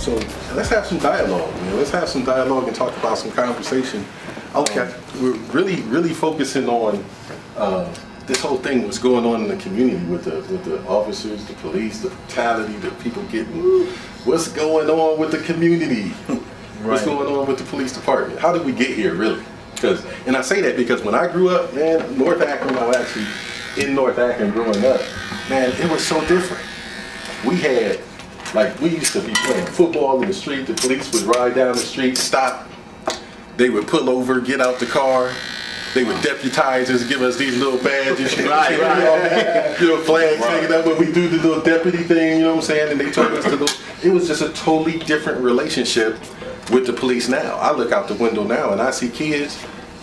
So let's have some dialogue, man. Let's have some dialogue and talk about some conversation. Okay. We're really focusing on this whole thing, what's going on in the community with the officers, the police, the brutality, the people getting. What's going on with the community? What's going on with the police department? How did we get here, really? And I say that because when I grew up, man, North Akron, I was actually in North Akron growing up, man, it was so different. We had, we used to be playing football in the street, the police would ride down the street, stop, they would pull over, get out the car, they would deputize us, give us these little badges, right. Flags hanging up when we do the little deputy thing, you know what I'm saying, and they told us to do. It was just a totally different relationship with the police now. I look out the window now and I see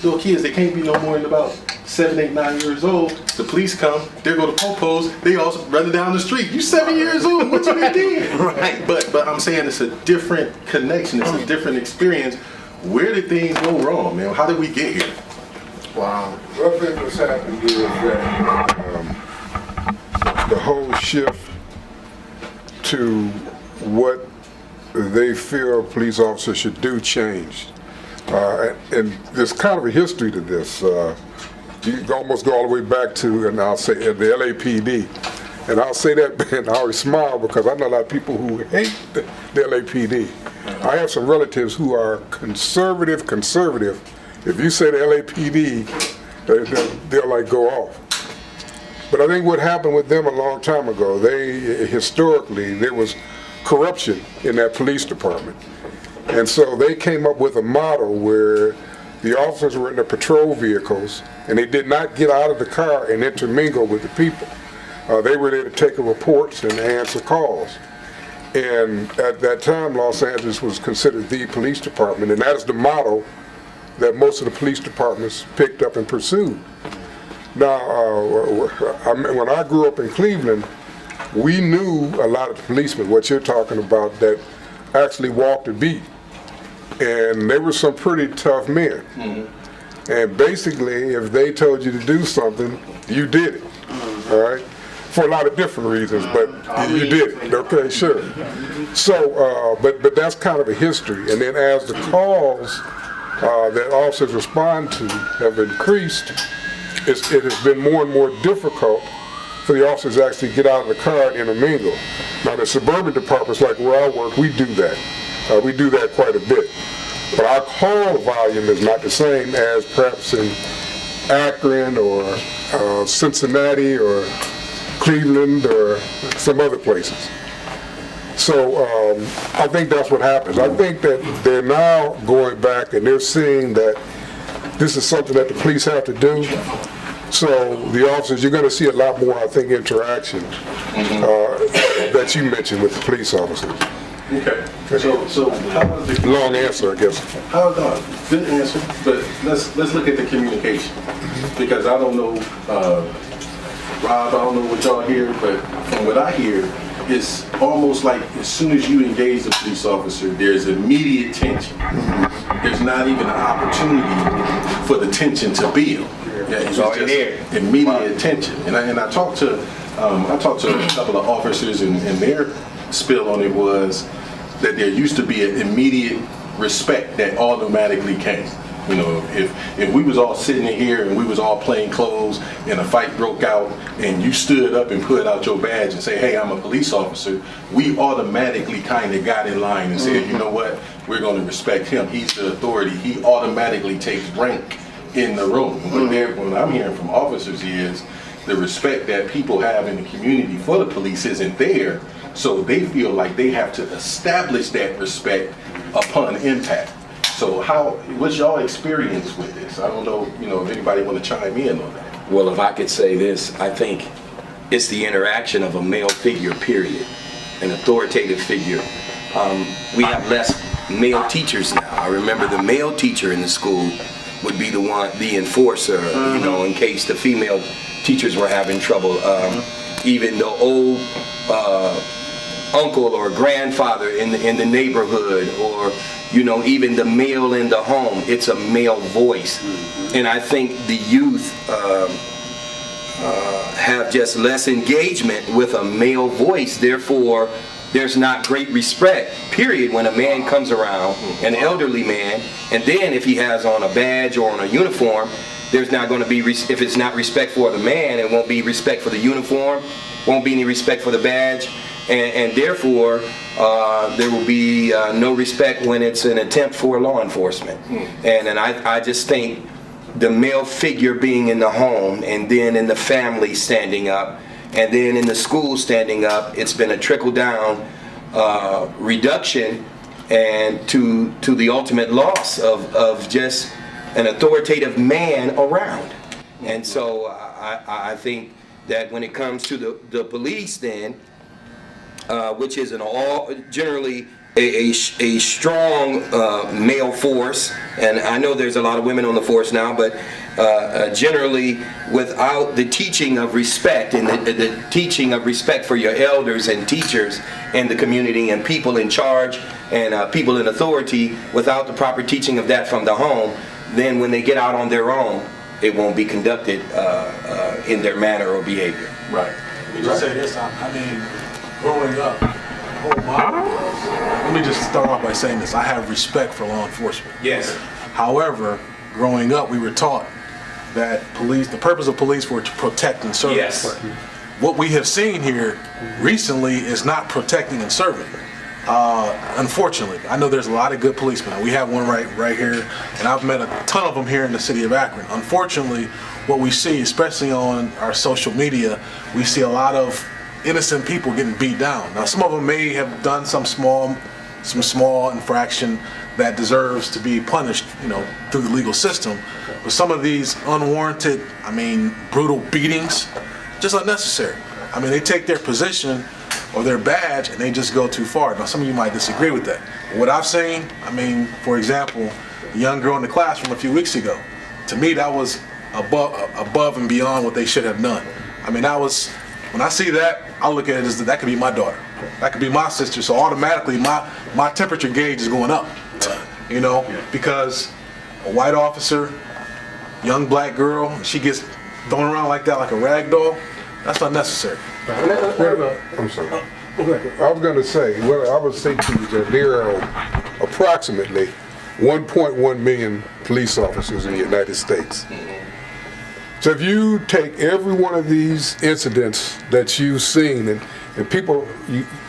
little kids, they can't be no more than about 7, 8, 9 years old. The police come, they go to popos, they also running down the street. You 7 years old, what you did? Right. But I'm saying it's a different connection, it's a different experience. Where did things go wrong, man? How did we get here? Wow. One thing that's happened is that the whole shift to what they feel police officers should do changed. And there's kind of a history to this. You can almost go all the way back to, and I'll say, the LAPD. And I'll say that, and I always smile because I know a lot of people who hate the LAPD. I have some relatives who are conservative. If you say the LAPD, they'll go off. But I think what happened with them a long time ago, historically, there was corruption in that police department. And so they came up with a model where the officers were in their patrol vehicles and they did not get out of the car and intermingle with the people. They were there to take reports and answer calls. And at that time, Los Angeles was considered the police department, and that is the model that most of the police departments picked up and pursued. Now, when I grew up in Cleveland, we knew a lot of the policemen, what you're talking about, that actually walked the beat. And they were some pretty tough men. Mm-hmm. And basically, if they told you to do something, you did it, all right? For a lot of different reasons, but you did it, okay, sure. So, but that's kind of a history. And then as the calls that officers respond to have increased, it has been more and more difficult for the officers to actually get out of the car and intermingle. Now, the suburban departments, like where I work, we do that. We do that quite a bit. But our call volume is not the same as perhaps in Akron or Cincinnati or Cleveland or some other places. So I think that's what happens. I think that they're now going back and they're seeing that this is something that the police have to do. So the officers, you're going to see a lot more, I think, interaction that you mentioned with the police officers. Okay. So how does the long answer, I guess. Good answer, but let's look at the communication, because I don't know, Rob, I don't know what y'all hear, but from what I hear, it's almost like as soon as you engage the police officer, there's immediate tension. There's not even an opportunity for the tension to build. It's just immediate tension. And I talked to a couple of officers, and their spill on it was that there used to be an immediate respect that automatically came. You know, if we was all sitting in here and we was all plain clothes and a fight broke out and you stood up and put out your badge and say, hey, I'm a police officer, we automatically kind of got in line and said, you know what, we're going to respect him. He's the authority. He automatically takes rank in the room. What I'm hearing from officers is the respect that people have in the community for the police isn't there, so they feel like they have to establish that respect upon impact. So what's your experience with this? I don't know, if anybody want to chime in on that. Well, if I could say this, I think it's the interaction of a male figure, period, an authoritative figure we have less male teachers now. I remember the male teacher in the school would be the enforcer, you know, in case the female teachers were having trouble. Even the old uncle or grandfather in the neighborhood, or you know, even the male in the home, it's a male voice. And I think the youth have just less engagement with a male voice. Therefore, there's not great respect, period, when a man comes around, an elderly man, and then if he has on a badge or on a uniform, there's not going to be, if it's not respect for the man, it won't be respect for the uniform, won't be any respect for the badge, and therefore there will be no respect when it's an attempt for law enforcement. And I just think the male figure being in the home, and then in the family standing up, and then in the school standing up, it's been a trickle down reduction, and to the ultimate loss of just an authoritative man around. And so I think that when it comes to the police then, which is generally a strong male force, and I know there's a lot of women on the force now, but generally without the teaching of respect, and the teaching of respect for your elders and teachers and the community and people in charge and people in authority, without the proper teaching of that from the home, then when they get out on their own, it won't be conducted in their manner or behavior. Right. Let me just say this, I mean, growing up, let me just start off by saying this, I have respect for law enforcement. Yes. However, growing up, we were taught that the purpose of police were to protect and serve. Yes. What we have seen here recently is not protecting and serving. Unfortunately, I know there's a lot of good policemen. We have one right here, and I've met a ton of them here in the city of Akron. Unfortunately, what we see, especially on our social media, we see a lot of innocent people getting beat down. Now, some of them may have done some small infraction that deserves to be punished, you know, through the legal system. But some of these unwarranted, brutal beatings, just unnecessary. They take their position or their badge and they just go too far. Now, some of you might disagree with that. What I've seen, for example, the young girl in the classroom a few weeks ago, to me that was above and beyond what they should have done. When I see that, I look at it as that could be my daughter. That could be my sister. So automatically my temperature gauge is going up, because a white officer, young black girl, she gets thrown around like that like a rag doll. That's unnecessary. I'm sorry. I was going to say, I would say to you that there are approximately 1.1 million police officers in the United States. So if you take every one of these incidents that you've seen, and people,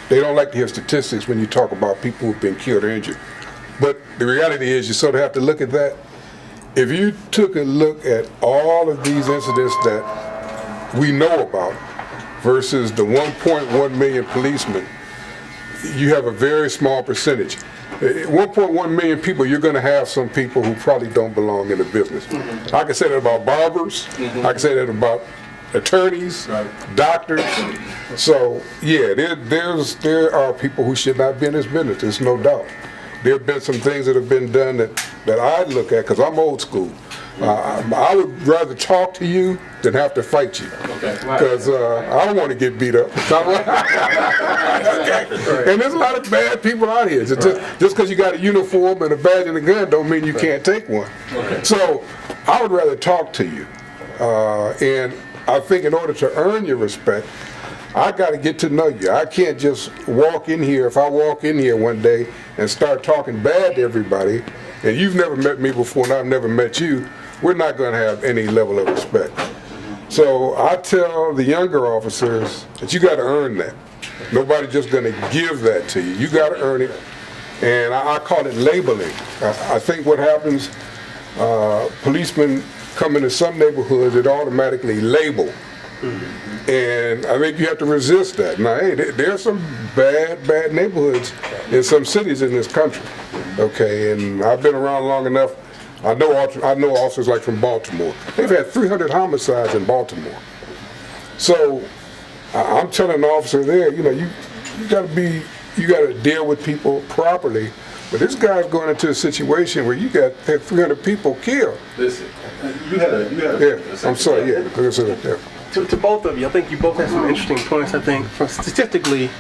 they don't like to hear statistics when you talk about people who've been killed or injured. But the reality is you sort of have to look at that. If you took a look at all of these incidents that we know about versus the 1.1 million policemen, you have a very small percentage. 1.1 million people, you're going to have some people who probably don't belong in the business. Mm-hmm. I can say that about barbers. Mm-hmm. I can say that about attorneys, right, doctors. So yeah, there are people who should not be in this business. There's no doubt. There have been some things that have been done that I look at, because I'm old school. I would rather talk to you than have to fight you, because I don't want to get beat up. And there's a lot of bad people out here. Just because you got a uniform and a badge and a gun don't mean you can't take one. So I would rather talk to you. And I think in order to earn your respect, I got to get to know you. I can't just walk in here. If I walk in here one day and start talking bad to everybody, and you've never met me before and I've never met you, we're not going to have any level of respect. So I tell the younger officers that you got to earn that. Nobody's just going to give that to you. You got to earn it. And I call it labeling. I think what happens, policemen come into some neighborhoods that automatically label. And I think you have to resist that. Now, hey, there are some bad neighborhoods in some cities in this country. Okay, and I've been around long enough. I know officers like from Baltimore. They've had 300 homicides in Baltimore. So I'm telling an officer there, you got to be you got to deal with people properly. But this guy's going into a situation where you got 300 people killed. Listen, you had a Yeah, I'm sorry. Yeah, like I said, yeah. To both of you, I think you both have some interesting points. I think, from statistically,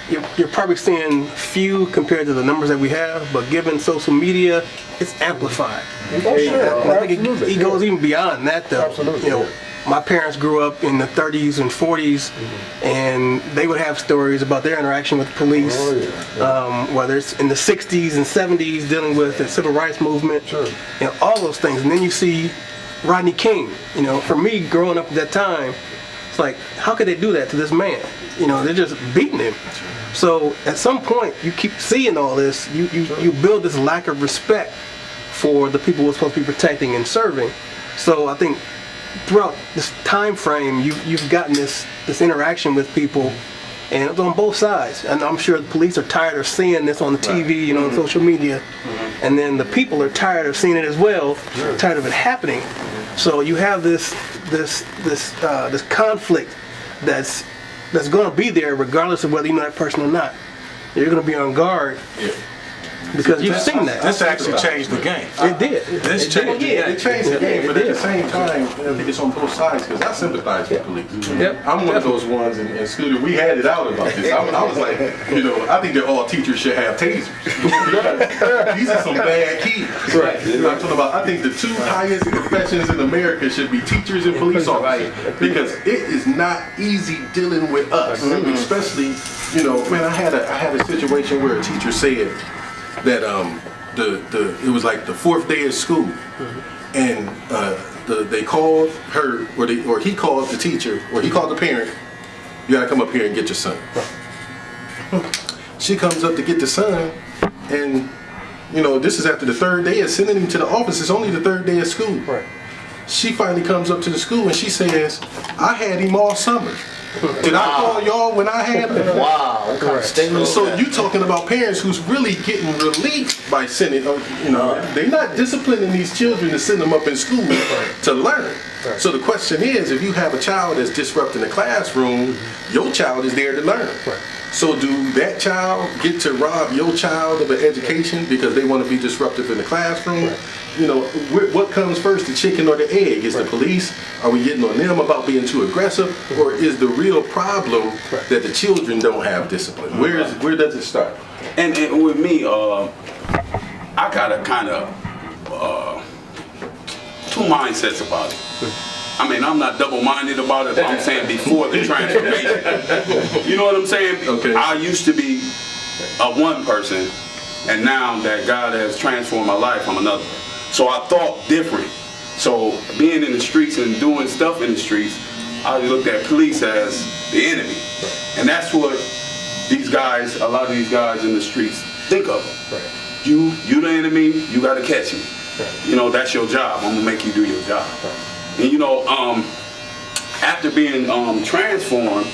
you're probably seeing few compared to the numbers that we have, but given social media, it's amplified. Oh, sure. And I think Absolutely, it goes even beyond that, though. Absolutely, You know, yeah. my parents grew up in the 30s and 40s, and they would have stories about their interaction with the police, Oh, whether it's in the 60s and 70s dealing with the civil rights movement, Sure. you know, all those things. And then you see Rodney King. You know, for me, growing up at that time, it's like, how could they do that to this man? You know, they're just beating him. So at some point, you keep seeing all this, you build this lack of respect for the people we're supposed to be protecting and serving. So I think throughout this time frame, you've gotten this interaction with people, and it's on both sides. And I'm sure the police are tired of seeing this on the TV, you know, on social media, and then the people are tired of seeing it as well, tired of it happening. So you have this conflict that's going to be there regardless of whether you know that person or not. You're going to be on guard because you've seen that. This actually changed the game. It did. This It changed did. It changed the game, but It at the did. same time, I think it's on both sides because I sympathize with police. Yep. I'm one of those ones, and Scooter, we had it out about this. I was like, you know, I think that all teachers should have tasers. These are some bad kids. Right. You know what I'm talking about? I think the two highest professions in America should be teachers and police officers because it is not easy dealing with us, especially, you know, man, I had a situation where a teacher said that it was like the fourth day of school, and they called her, or he called the teacher, or he called the parent. You gotta come up here and get your son. She comes up to get the son, and you know this is after the third day of sending him to the office. It's only the third day of school. Right. She finally comes up to the school and she says, "I had him all summer. Did I call y'all when I had him?" Wow, what kind of statement is So that? you talking about parents who's really getting relief by sending, you know, they're not disciplining these children to send them up in school to learn. So the question is, if you have a child that's disrupting the classroom, your child is there to learn. So do that child get to rob your child of an education because they want to be disruptive in the classroom? You know, what comes first, the chicken or the egg? Is the police, are we getting on them about being too aggressive? Or is the real problem that the children don't have discipline? Where does it start? And with me, I got a kind of two mindsets about it. I mean, I'm not double-minded about it, but I'm saying before the transformation. You know what I'm saying? Okay. I used to be a one person, and now that God has transformed my life, I'm another. So I thought different. So being in the streets and doing stuff in the streets, I looked at police as the enemy. And that's what these guys, a lot of these guys in the streets think of them. You the enemy, you gotta catch me. You know, that's your job. I'm gonna make you do your job. And you know, after being transformed,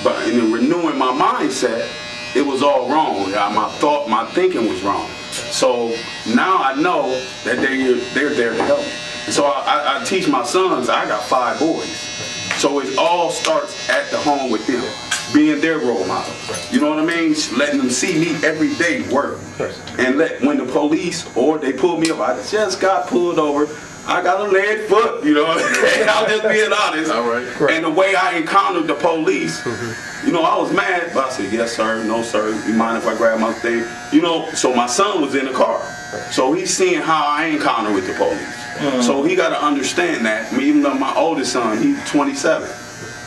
but in renewing my mindset, it was all wrong. My thinking was wrong. So now I know that they're there to help me. And so I teach my sons. I got 5 boys. So it all starts at the home with them, being their role model. You know what I mean? Letting them see me every day work. And when the police or they pull me up, I just got pulled over. I got a lead foot, you know. I'm just being honest. All right. And the way I encountered the police, you know, I was mad, but I said, yes, sir, no, sir. You mind if I grab my thing? You know, so my son was in the car. So he's seeing how I encounter with the police. So he got to understand that. I mean, even though my oldest son, he's 27.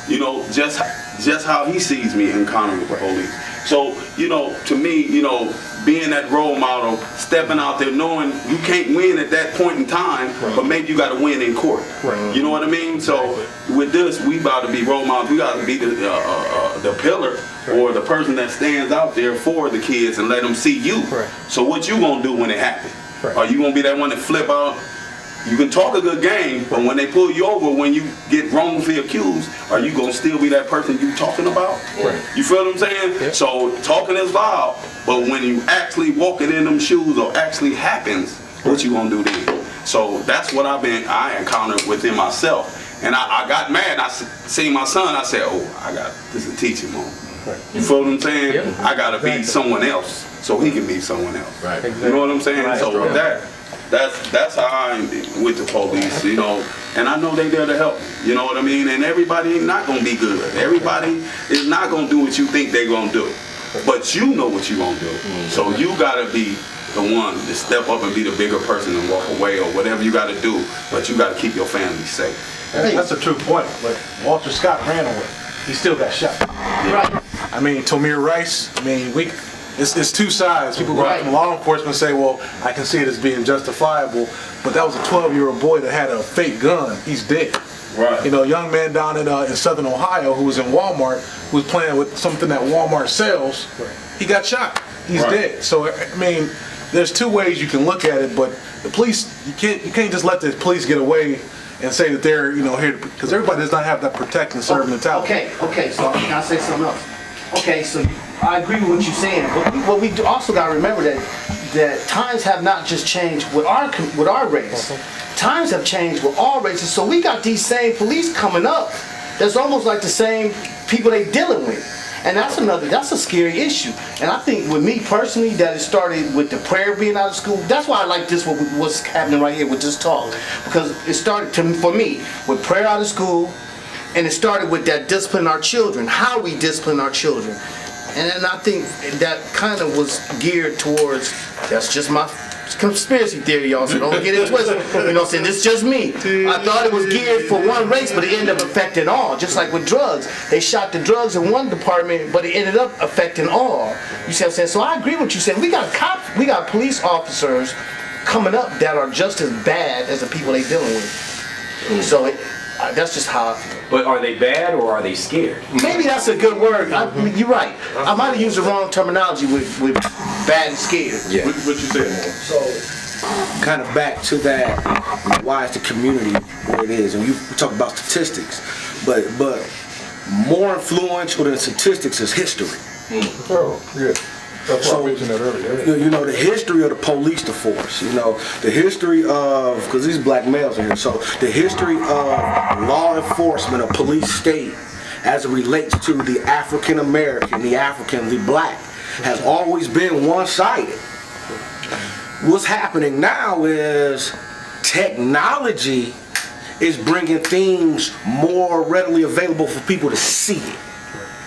You know, just how he sees me encountering with the police. So, you know, to me, you know, being that role model, stepping out there, knowing you can't win at that point in time, but maybe you got to win in court. You know what I mean? So with this, we about to be role models. We got to be the pillar or the person that stands out there for the kids and let them see you. So what you gonna do when it happens? Are you gonna be that one that flip out? You can talk a good game, but when they pull you over, when you get wrongfully accused, are you gonna still be that person you talking about? You feel what I'm saying? So talking is loud, but when you actually walking in them shoes or actually happens, what you gonna do then? So that's what I encountered within myself. And I got mad. I seen my son, I said, oh, this is a teaching moment. You feel what I'm saying? Yep. I gotta be someone else so he can be someone else. Right. You know what I'm saying? So that's how I'm with the police, you know. And I know they there to help. You know what I mean? And everybody ain't not gonna be good. Everybody is not gonna do what you think they gonna do. But you know what you gonna do. So you gotta be the one to step up and be the bigger person and walk away or whatever you gotta do. But you gotta keep your family safe. That's a true point. But Walter Scott ran away. He still got shot. Right. I mean, Tomir Rice, I mean, it's two sides. People go from law enforcement say, well, I can see it as being justifiable, but that was a 12-year-old boy that had a fake gun. He's dead. Right. You know, a young man down in Southern Ohio who was in Walmart, who was playing with something that Walmart sells, he got shot. He's dead. So, I mean, there's two ways you can look at it, but the police, you can't just let the police get away and say that they're, you know, here, because everybody does not have that protect and serve mentality. Okay, so can I say something else? Okay, so I agree with what you're saying, but what we also got to remember that times have not just changed with our race. Times have changed with all races, so we got these same police coming up. That's almost like the same people they dealing with. And that's a scary issue. And I think with me personally, that it started with the prayer being out of school. That's why I like this, what's happening right here with this talk. Because it started, for me, with prayer out of school, and it started with that discipline our children, how we discipline our children. And then I think that kind of was geared towards, that's just my conspiracy theory, y'all, so don't get it twisted. You know what I'm saying? This is just me. I thought it was geared for one race, but it ended up affecting all. Just like with drugs. They shot the drugs in one department, but it ended up affecting all. You see what I'm saying? So I agree with what you said. We got cops, we got police officers coming up that are just as bad as the people they dealing with. So that's just how I feel. But are they bad or are they scared? Maybe that's a good word. You're right. I might have used the wrong terminology with bad and scared. Yeah. What you saying, man? So, kind of back to that, why is the community where it is? And we talk about statistics, but more influential than statistics is history. Oh, yeah. That's why I mentioned that earlier. You know, the history of the police force, you know, the history of, because these black males are here, so the history of law enforcement, of police state, as it relates to the African American, the African, the black, has always been one-sided. What's happening now is technology is bringing things more readily available for people to see it.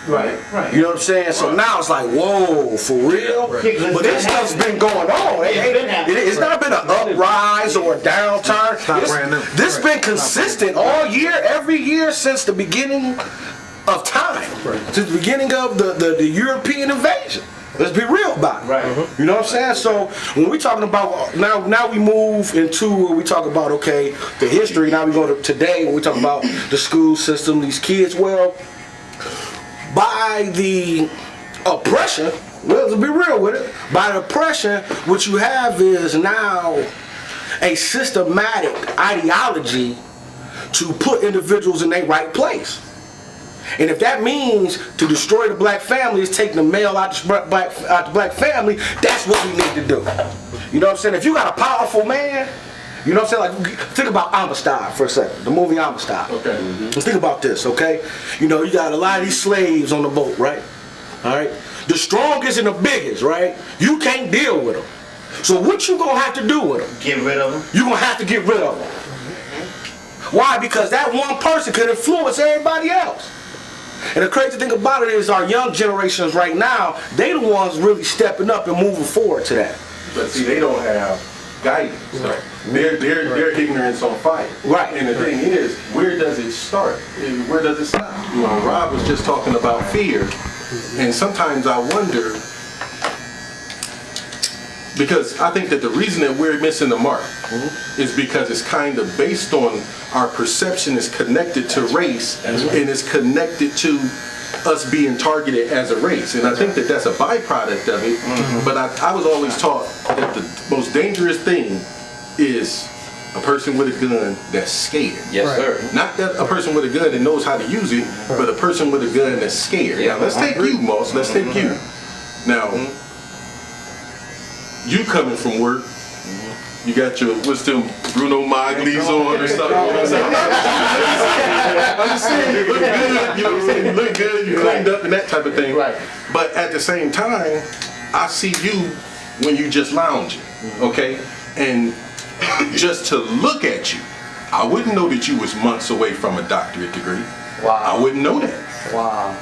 Right. You know what I'm saying? So now it's like, whoa, for real? Right. But this stuff's been going on. It's not been an uprise or a downturn. It's not brand new. This has been consistent all year, every year since the beginning of time. Since the beginning of the European invasion. Let's be real about it. Right. You know what I'm saying? So when we talking about, now we move into where we talk about, okay, the history. Now we go to today when we talk about the school system, these kids. Well, by the oppression, let's be real with it, by the oppression, what you have is now a systematic ideology to put individuals in their right place. And if that means to destroy the black family is taking the male out the black family, that's what we need to do. You know what I'm saying? If you got a powerful man, you know what I'm saying? Like, think about Amistad for a second, the movie Amistad. Okay. Let's think about this, okay? You know, you got a lot of these slaves on the boat, right? All right? The strongest and the biggest, right? You can't deal with them. So what you gonna have to do with them? Get rid of them. You gonna have to get rid of them. Why? Because that one person could influence everybody else. And the crazy thing about it is our young generations right now, they the ones really stepping up and moving forward to that. But see, they don't have guidance. Right. Their ignorance on fire. Right. And the thing is, where does it start? And where does it stop? You know, Rob was just talking about fear, and sometimes I wonder, because I think that the reason that we're missing the mark is because it's kind of based on our perception is connected to race and is connected to us being targeted as a race. And I think that that's a byproduct of it. But I was always taught that the most dangerous thing is a person with a gun that's scared. Yes, sir. Not that a person with a gun that knows how to use it, but a person with a gun that's scared. Yeah, Now, let's take you, Moss. Let's take you. Now, you coming from work, You got your, what's them, Bruno Magli's on or something? You know what I'm saying? I'm just saying, you look good, you know what I'm saying? You look good, you cleaned up and that type of thing. Right. But at the same time, I see you when you just lounging, okay? And just to look at you, I wouldn't know that you was months away from a doctorate degree. Wow. I wouldn't know that. Wow.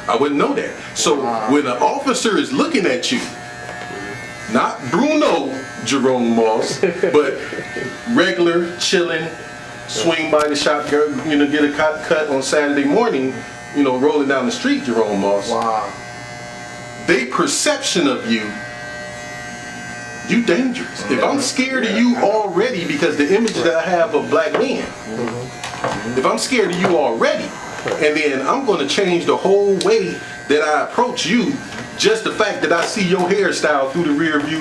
I wouldn't know that. So when an officer is looking at you, not Bruno Jerome Moss, but regular, chilling, swing by the shop, you know, get a cut on Saturday morning, you know, rolling down the street, Jerome Moss. Wow. They perception of you, you dangerous. If I'm scared of you already because the image that I have of black men, if I'm scared of you already, and then I'm going to change the whole way that I approach you, just the fact that I see your hairstyle through the rear view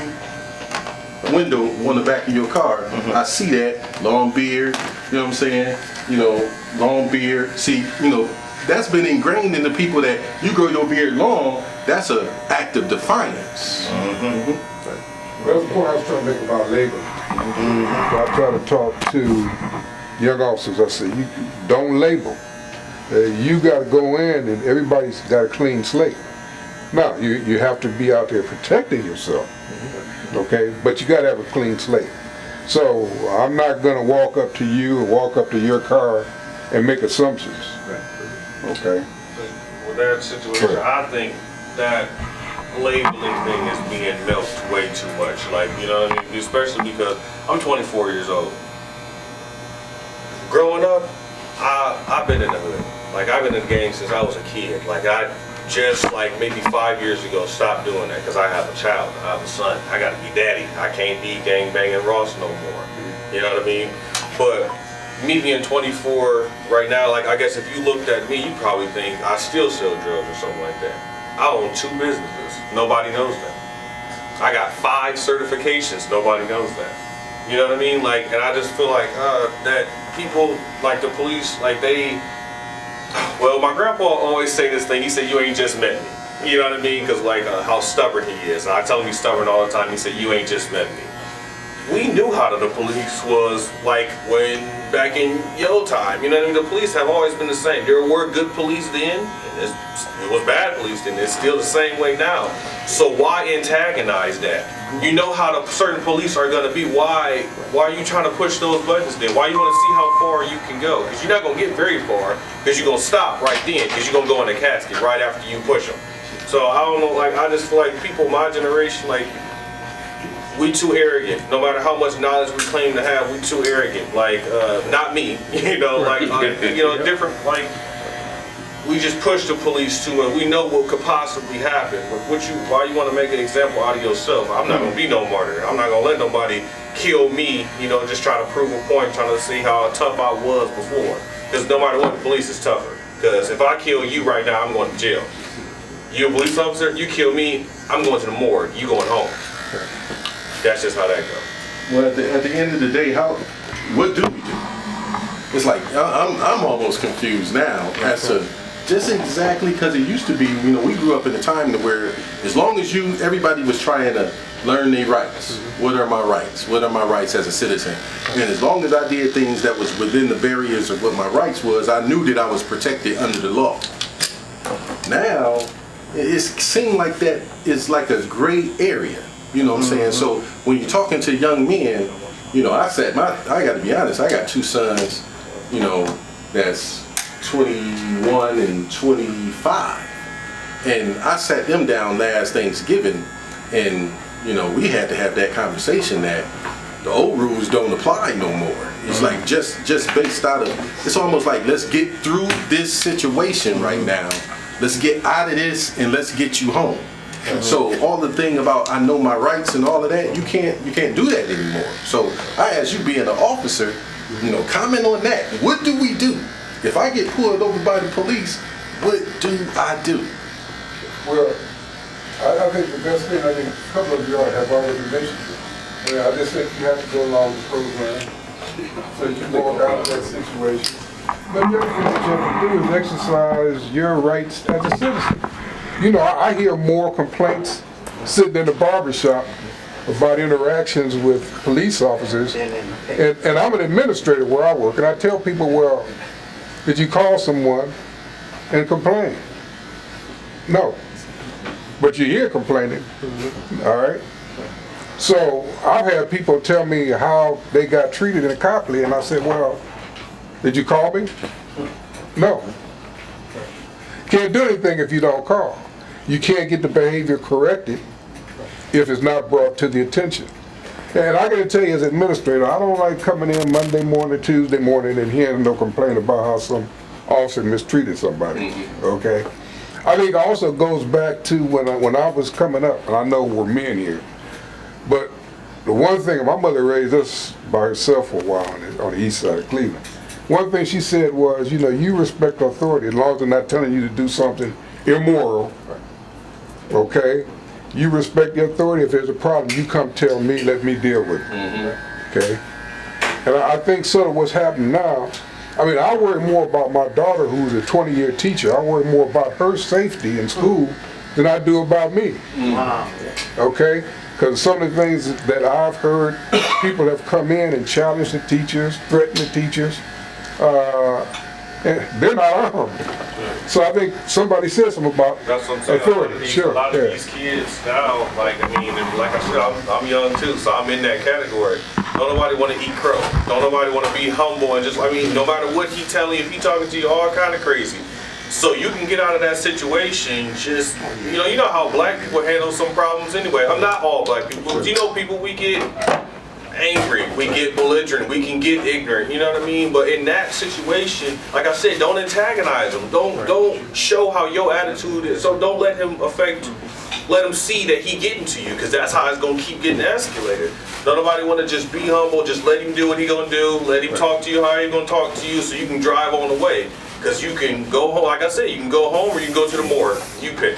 window on the back of your car, I see that, long beard, you know what I'm saying? You know, long beard. See, you know, that's been ingrained in the people that you grow your beard long, that's an act of defiance. Well, that's the point I was trying to make about labor. I try to talk to young officers. I say, you don't label. You got to go in and everybody's got a clean slate. Now, you have to be out there protecting yourself, okay? But you got to have a clean slate. So I'm not going to walk up to you or walk up to your car and make assumptions, okay? With that situation, I think that labeling thing is being milked way too much. Like, you know what I mean? Especially because I'm 24 years old. Growing up, I've been in the hood. Like, I've been in the gang since I was a kid. Like, I just, like, maybe 5 years ago stopped doing that because I have a child, I have a son. I gotta be daddy. I can't be gang banging Ross no more. You know what I mean? But me being 24 right now, like, I guess if you looked at me, you'd probably think I still sell drugs or something like that. I own 2 businesses. Nobody knows that. I got 5 certifications. Nobody knows that. You know what I mean? Like, and I just feel like that people, like the police, like they, well, my grandpa always say this thing. He said, "You ain't just met me." You know what I mean? Because like how stubborn he is. And I tell him he's stubborn all the time. He said, "You ain't just met me." We knew how the police was like when back in your time. You know what I mean? The police have always been the same. There were good police then, and it was bad police then. It's still the same way now. So why antagonize that? You know how the certain police are gonna be. Why are you trying to push those buttons then? Why you want to see how far you can go? Because you're not gonna get very far. Because you're gonna stop right then. Because you're gonna go in the casket right after you push them. So I don't know. Like I just feel like people my generation, like, we too arrogant. No matter how much knowledge we claim to have, we too arrogant. Like, not me, you know, like, you know, different, like, we just push the police too much. We know what could possibly happen. Why you want to make an example out of yourself? I'm not gonna be no martyr. I'm not gonna let nobody kill me, you know, just trying to prove a point, trying to see how tough I was before. Because no matter what, the police is tougher. Because if I kill you right now, I'm going to jail. You a police officer, you kill me, I'm going to the morgue, you going home. That's just how that goes. Well, at the end of the day, what do we do? It's like, I'm almost confused now as to just exactly, because it used to be, you know, we grew up in a time to where as long as everybody was trying to learn their rights. What are my rights? What are my rights as a citizen? And as long as I did things that was within the barriers of what my rights was, I knew that I was protected under the law. Now, it seems like that is like a gray area. You know what I'm saying? So when you're talking to young men, you know, I got to be honest, I got 2 sons, you know, that's 21 and 25. And I sat them down last Thanksgiving and, you know, we had to have that conversation that the old rules don't apply no more. It's like just based out of, it's almost like let's get through this situation right now. Let's get out of this and let's get you home. So all the thing about I know my rights and all of that, you can't do that anymore. So I ask you, being an officer, you know, comment on that. What do we do? If I get pulled over by the police, what do I do? Well, I think the best thing, I think a couple of you all have already mentioned it. I just think you have to go along the program so you can walk out of that situation. But the other thing that you have to do is exercise your rights as a citizen. You know, I hear more complaints sitting in the barber shop about interactions with police officers. And I'm an administrator where I work, and I tell people, well, did you call someone and complain? No. But you're here complaining, all right? So I've had people tell me how they got treated in Copley, and I said, well, did you call me? No. Can't do anything if you don't call. You can't get the behavior corrected if it's not brought to the attention. And I gotta tell you, as an administrator, I don't like coming in Monday morning, Tuesday morning, and hearing no complaint about how some officer mistreated somebody, okay? I think it also goes back to when I was coming up, and I know we're men here, but the one thing, my mother raised us by herself for a while on the east side of Cleveland. One thing she said was, you know, you respect authority as long as they're not telling you to do something immoral, okay? You respect the authority. If there's a problem, you come tell me, let me deal with it, okay? And I think sort of what's happening now, I mean, I worry more about my daughter who's a 20-year teacher. I worry more about her safety in school than I do about me, okay? Because some of the things that I've heard, people have come in and challenged the teachers, threatened the teachers, and they're not armed. So I think somebody said something about That's what I'm saying. authority. Sure. A lot of these kids now, like, I mean, and like I said, I'm young too, so I'm in that category. Don't nobody want to eat crow. Don't nobody want to be humble and just, I mean, no matter what he telling you, if he talking to you, all kind of crazy. So you can get out of that situation just, you know how black people handle some problems anyway. I'm not all black people, but you know people, we get angry, we get belligerent, we can get ignorant, you know what I mean? But in that situation, like I said, don't antagonize him. Don't show how your attitude is. So don't let him let him see that he getting to you, because that's how it's gonna keep getting escalated. Don't nobody wanna just be humble, just let him do what he gonna do, let him talk to you how he gonna talk to you so you can drive on the way. Because you can go home, like I said, you can go home or you can go to the morgue. You pick.